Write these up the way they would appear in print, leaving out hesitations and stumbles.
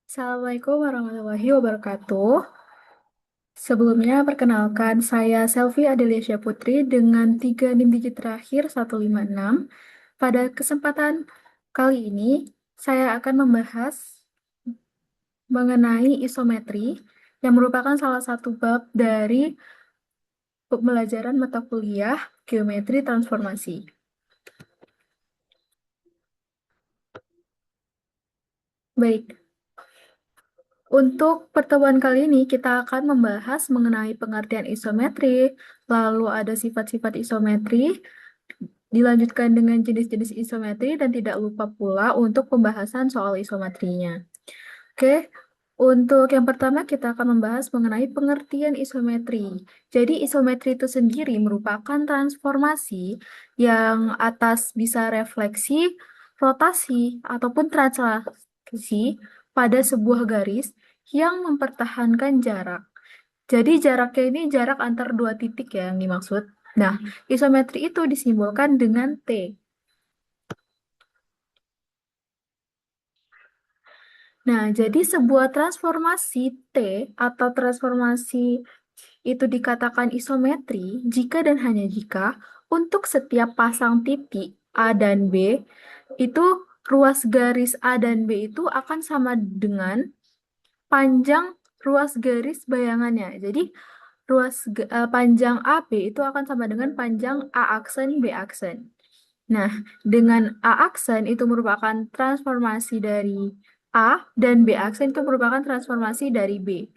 Assalamualaikum warahmatullahi wabarakatuh. Sebelumnya, perkenalkan saya Selvi Adelia Putri dengan 3 NIM digit terakhir 156. Pada kesempatan kali ini, saya akan membahas mengenai isometri yang merupakan salah satu bab dari pembelajaran mata kuliah Geometri Transformasi. Baik, untuk pertemuan kali ini kita akan membahas mengenai pengertian isometri, lalu ada sifat-sifat isometri, dilanjutkan dengan jenis-jenis isometri, dan tidak lupa pula untuk pembahasan soal isometrinya. Oke, untuk yang pertama kita akan membahas mengenai pengertian isometri. Jadi isometri itu sendiri merupakan transformasi yang atas bisa refleksi, rotasi, ataupun translasi pada sebuah garis yang mempertahankan jarak. Jadi jaraknya ini jarak antar dua titik ya yang dimaksud. Nah, isometri itu disimbolkan dengan T. Nah, jadi sebuah transformasi T atau transformasi itu dikatakan isometri jika dan hanya jika untuk setiap pasang titik A dan B itu ruas garis A dan B itu akan sama dengan panjang ruas garis bayangannya. Jadi panjang AB itu akan sama dengan panjang A aksen B aksen. Nah, dengan A aksen itu merupakan transformasi dari A dan B aksen itu merupakan transformasi dari B.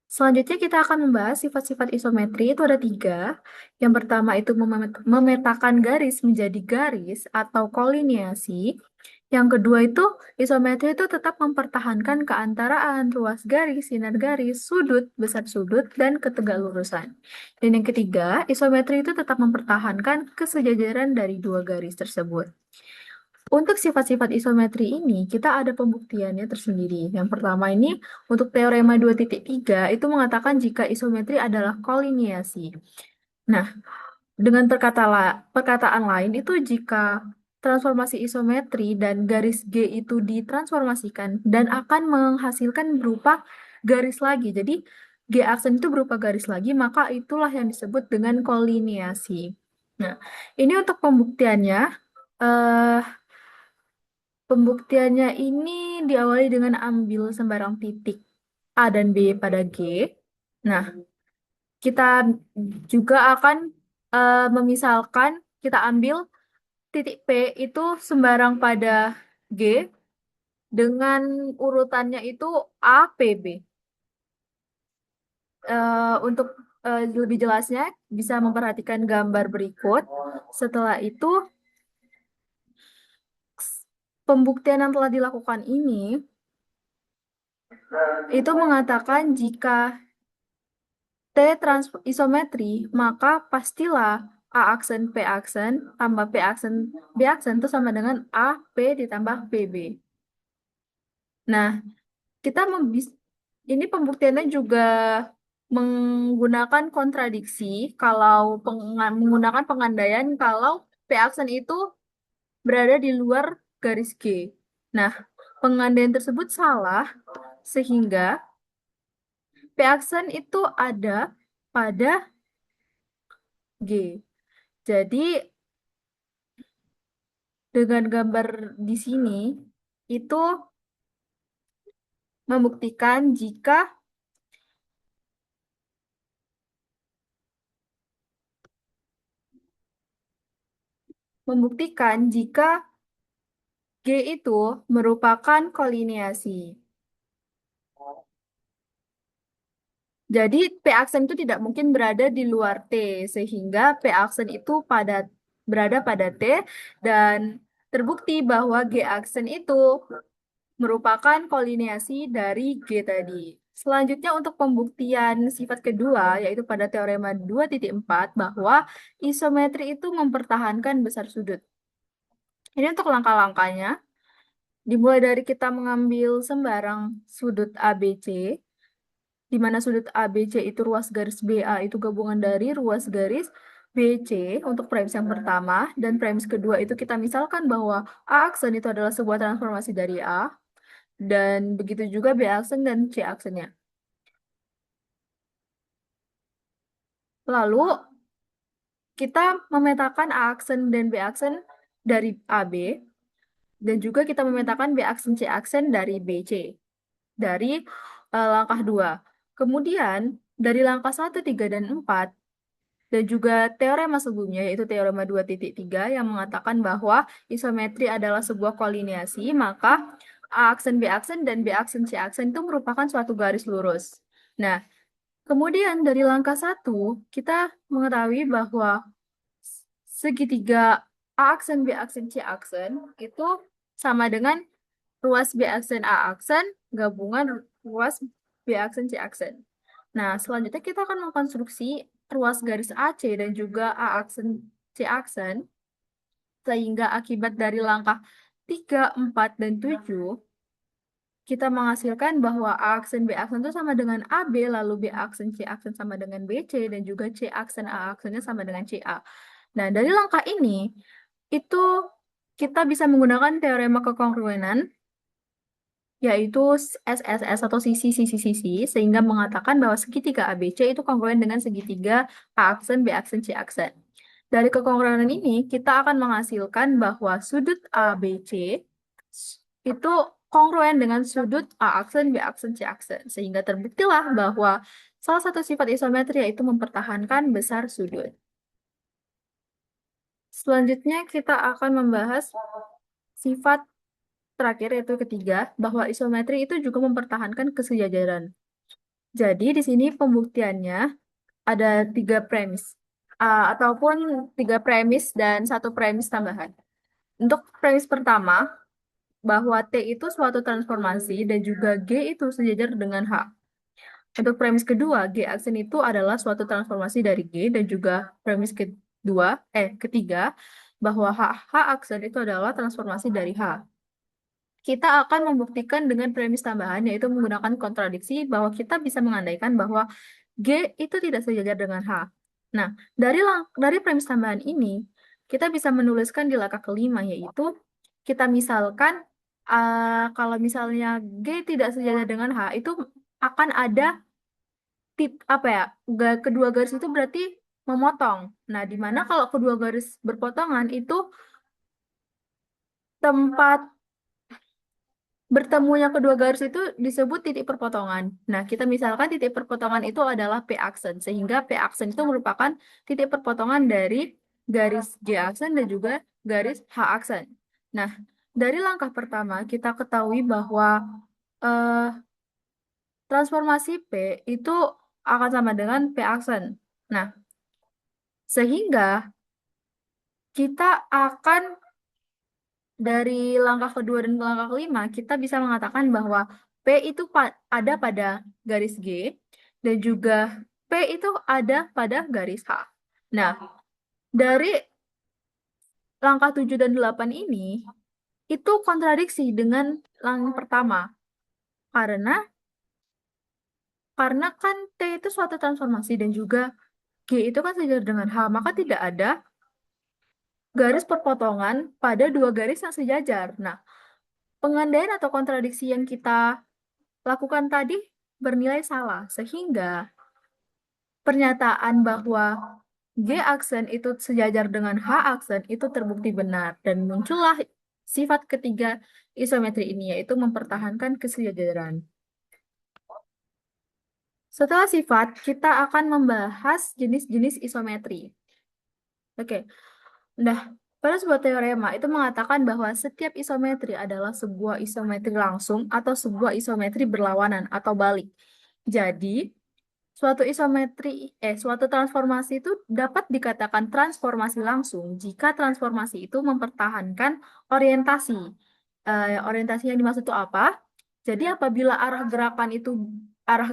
Selanjutnya kita akan membahas sifat-sifat isometri itu ada tiga. Yang pertama itu memetakan garis menjadi garis atau kolineasi. Yang kedua itu isometri itu tetap mempertahankan keantaraan ruas garis, sinar garis, sudut, besar sudut, dan ketegaklurusan. Dan yang ketiga, isometri itu tetap mempertahankan kesejajaran dari dua garis tersebut. Untuk sifat-sifat isometri ini, kita ada pembuktiannya tersendiri. Yang pertama ini, untuk teorema 2.3 itu mengatakan jika isometri adalah kolineasi. Nah, dengan perkataan lain itu jika transformasi isometri dan garis G itu ditransformasikan dan akan menghasilkan berupa garis lagi. Jadi, G aksen itu berupa garis lagi, maka itulah yang disebut dengan kolineasi. Nah, ini untuk pembuktiannya. eh Pembuktiannya ini diawali dengan ambil sembarang titik A dan B pada G. Nah, kita juga akan memisalkan kita ambil titik P itu sembarang pada G dengan urutannya itu A, P, B. Untuk lebih jelasnya bisa memperhatikan gambar berikut. Setelah itu, pembuktian yang telah dilakukan ini itu mengatakan jika T isometri, maka pastilah A aksen P aksen tambah P aksen B aksen itu sama dengan A P ditambah PB. Nah, kita ini pembuktiannya juga menggunakan kontradiksi kalau menggunakan pengandaian kalau P aksen itu berada di luar garis G. Nah, pengandaian tersebut salah sehingga P aksen itu ada pada G. Jadi dengan gambar di sini itu membuktikan jika G itu merupakan kolineasi. Jadi P aksen itu tidak mungkin berada di luar T sehingga P aksen itu berada pada T dan terbukti bahwa G aksen itu merupakan kolineasi dari G tadi. Selanjutnya untuk pembuktian sifat kedua, yaitu pada teorema 2.4 bahwa isometri itu mempertahankan besar sudut. Ini untuk langkah-langkahnya, dimulai dari kita mengambil sembarang sudut ABC, di mana sudut ABC itu ruas garis BA itu gabungan dari ruas garis BC untuk premis yang pertama, dan premis kedua itu kita misalkan bahwa A aksen itu adalah sebuah transformasi dari A. Dan begitu juga B aksen dan C aksennya. Lalu kita memetakan A aksen dan B aksen dari AB, dan juga kita memetakan B aksen C aksen dari BC, dari langkah 2. Kemudian, dari langkah 1, 3, dan 4, dan juga teorema sebelumnya, yaitu teorema 2.3 yang mengatakan bahwa isometri adalah sebuah kolineasi, maka A aksen B aksen dan B aksen C aksen itu merupakan suatu garis lurus. Nah, kemudian dari langkah 1, kita mengetahui bahwa segitiga A aksen B aksen C aksen itu sama dengan ruas B aksen A aksen gabungan ruas B aksen C aksen. Nah, selanjutnya kita akan mengkonstruksi ruas garis AC dan juga A aksen C aksen, sehingga akibat dari langkah 3, 4, dan 7, kita menghasilkan bahwa A aksen B aksen itu sama dengan AB, lalu B aksen C aksen sama dengan BC, dan juga C aksen A aksennya sama dengan CA. Nah, dari langkah ini, itu kita bisa menggunakan teorema kekongruenan, yaitu SSS atau sisi-sisi-sisi, sehingga mengatakan bahwa segitiga ABC itu kongruen dengan segitiga A aksen, B aksen, C aksen. Dari kekongruenan ini, kita akan menghasilkan bahwa sudut ABC itu kongruen dengan sudut A aksen, B aksen, C aksen. Sehingga terbuktilah bahwa salah satu sifat isometri yaitu mempertahankan besar sudut. Selanjutnya kita akan membahas sifat terakhir yaitu ketiga, bahwa isometri itu juga mempertahankan kesejajaran. Jadi di sini pembuktiannya ada 3 premis, ataupun 3 premis dan 1 premis tambahan. Untuk premis pertama, bahwa T itu suatu transformasi dan juga G itu sejajar dengan H. Untuk premis kedua, G aksen itu adalah suatu transformasi dari G, dan juga premis ketiga, bahwa H aksen itu adalah transformasi dari H. Kita akan membuktikan dengan premis tambahan, yaitu menggunakan kontradiksi, bahwa kita bisa mengandaikan bahwa G itu tidak sejajar dengan H. Nah, dari premis tambahan ini, kita bisa menuliskan di langkah kelima, yaitu kita misalkan kalau misalnya G tidak sejajar dengan H, itu akan ada apa ya, kedua garis itu berarti memotong. Nah, di mana kalau kedua garis berpotongan itu tempat bertemunya kedua garis itu disebut titik perpotongan. Nah, kita misalkan titik perpotongan itu adalah P aksen, sehingga P aksen itu merupakan titik perpotongan dari garis J aksen dan juga garis H aksen. Nah, dari langkah pertama kita ketahui bahwa eh, transformasi P itu akan sama dengan P aksen. Nah, sehingga kita akan dari langkah kedua dan langkah kelima, kita bisa mengatakan bahwa P itu ada pada garis G, dan juga P itu ada pada garis H. Nah, dari langkah 7 dan 8 ini, itu kontradiksi dengan langkah pertama. Karena kan T itu suatu transformasi dan juga G itu kan sejajar dengan H, maka tidak ada garis perpotongan pada dua garis yang sejajar. Nah, pengandaian atau kontradiksi yang kita lakukan tadi bernilai salah, sehingga pernyataan bahwa G aksen itu sejajar dengan H aksen itu terbukti benar, dan muncullah sifat ketiga isometri ini, yaitu mempertahankan kesejajaran. Setelah sifat, kita akan membahas jenis-jenis isometri. Oke, nah, pada sebuah teorema itu mengatakan bahwa setiap isometri adalah sebuah isometri langsung atau sebuah isometri berlawanan atau balik. Jadi, suatu transformasi itu dapat dikatakan transformasi langsung jika transformasi itu mempertahankan orientasi. Orientasi yang dimaksud itu apa? Jadi apabila arah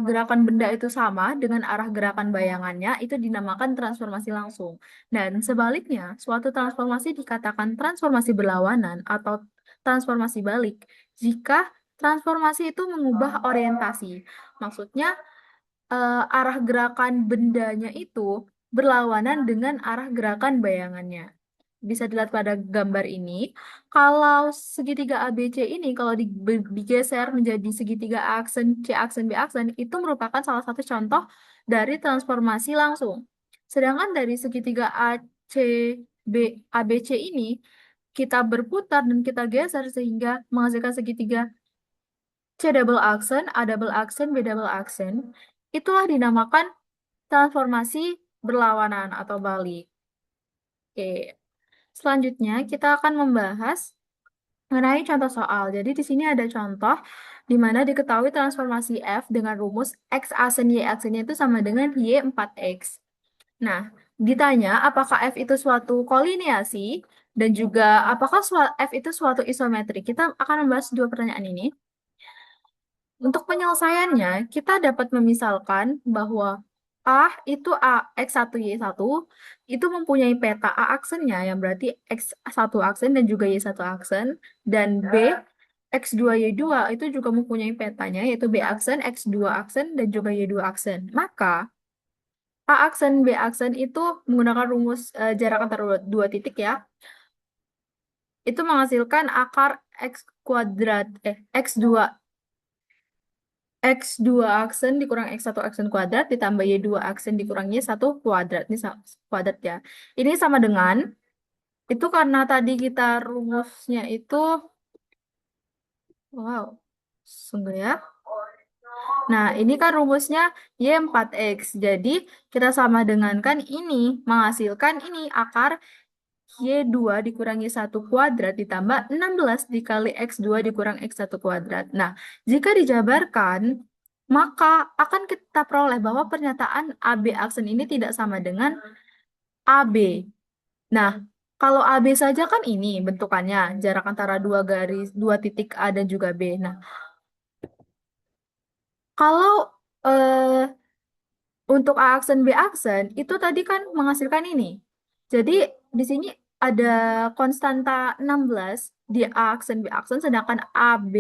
gerakan benda itu sama dengan arah gerakan bayangannya, itu dinamakan transformasi langsung. Dan sebaliknya, suatu transformasi dikatakan transformasi berlawanan atau transformasi balik jika transformasi itu mengubah orientasi. Maksudnya, arah gerakan bendanya itu berlawanan dengan arah gerakan bayangannya. bisa dilihat pada gambar ini, kalau segitiga ABC ini kalau digeser menjadi segitiga A aksen C aksen B aksen itu merupakan salah satu contoh dari transformasi langsung. Sedangkan dari segitiga B ABC ini kita berputar dan kita geser sehingga menghasilkan segitiga C double aksen, A double aksen, B double aksen. Itulah dinamakan transformasi berlawanan atau balik. Oke. Selanjutnya, kita akan membahas mengenai contoh soal. Jadi, di sini ada contoh di mana diketahui transformasi F dengan rumus X aksen Y aksennya itu sama dengan Y 4X. Nah, ditanya apakah F itu suatu kolineasi dan juga apakah F itu suatu isometri. Kita akan membahas dua pertanyaan ini. Untuk penyelesaiannya, kita dapat memisalkan bahwa A itu X1, Y1 itu mempunyai peta A aksennya yang berarti X1 aksen dan juga Y1 aksen. Dan B, X2, Y2 itu juga mempunyai petanya yaitu B aksen, X2 aksen, dan juga Y2 aksen. Maka A aksen, B aksen itu menggunakan rumus jarak antara dua titik ya. Itu menghasilkan akar X kuadrat, X2 X2 aksen dikurang X1 aksen kuadrat ditambah Y2 aksen dikurang Y1 kuadrat. Ini kuadrat ya. Ini sama dengan, itu karena tadi kita rumusnya itu, wow, sungguh ya. Nah, ini kan rumusnya Y4X. Jadi, kita sama dengankan ini, menghasilkan ini akar Y2 dikurangi 1 kuadrat ditambah 16 dikali X2 dikurang X1 kuadrat. Nah, jika dijabarkan, maka akan kita peroleh bahwa pernyataan AB aksen ini tidak sama dengan AB. Nah, kalau AB saja kan ini bentukannya, jarak antara dua garis, dua titik A dan juga B. Nah, kalau eh, untuk A aksen B aksen itu tadi kan menghasilkan ini. Jadi di sini ada konstanta 16 di A aksen B aksen sedangkan AB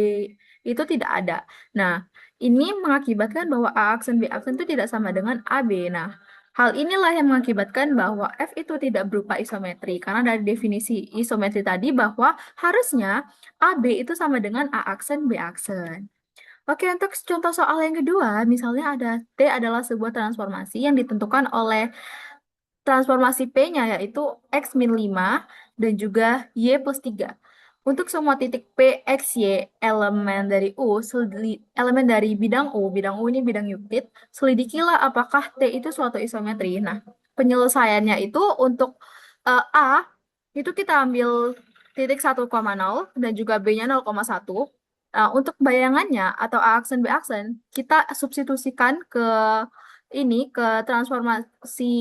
itu tidak ada. Nah, ini mengakibatkan bahwa A aksen B aksen itu tidak sama dengan AB. Nah, hal inilah yang mengakibatkan bahwa F itu tidak berupa isometri karena dari definisi isometri tadi bahwa harusnya AB itu sama dengan A aksen B aksen. Oke, untuk contoh soal yang kedua, misalnya ada T adalah sebuah transformasi yang ditentukan oleh transformasi P-nya yaitu X min 5 dan juga Y plus 3. Untuk semua titik P, X, Y, elemen dari elemen dari bidang U ini bidang Euclid, selidikilah apakah T itu suatu isometri. Nah, penyelesaiannya itu untuk A, itu kita ambil titik 1,0 dan juga B-nya 0,1. Untuk bayangannya atau A aksen B aksen, kita substitusikan ke ini ke transformasi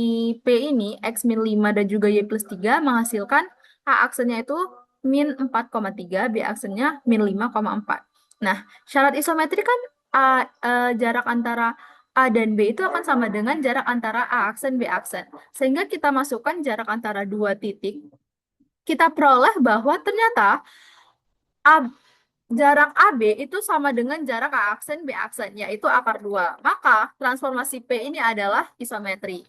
P ini X min 5 dan juga Y plus 3 menghasilkan A aksennya itu min 4,3, B aksennya min 5,4. Nah, syarat isometri kan jarak antara A dan B itu akan sama dengan jarak antara A aksen B aksen. Sehingga kita masukkan jarak antara dua titik, kita peroleh bahwa ternyata A jarak AB itu sama dengan jarak A aksen B aksen, yaitu akar 2. Maka transformasi P ini adalah isometri.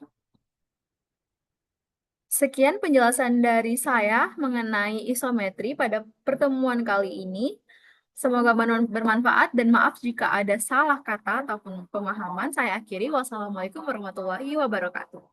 Sekian penjelasan dari saya mengenai isometri pada pertemuan kali ini. Semoga bermanfaat dan maaf jika ada salah kata ataupun pemahaman. Saya akhiri. Wassalamualaikum warahmatullahi wabarakatuh.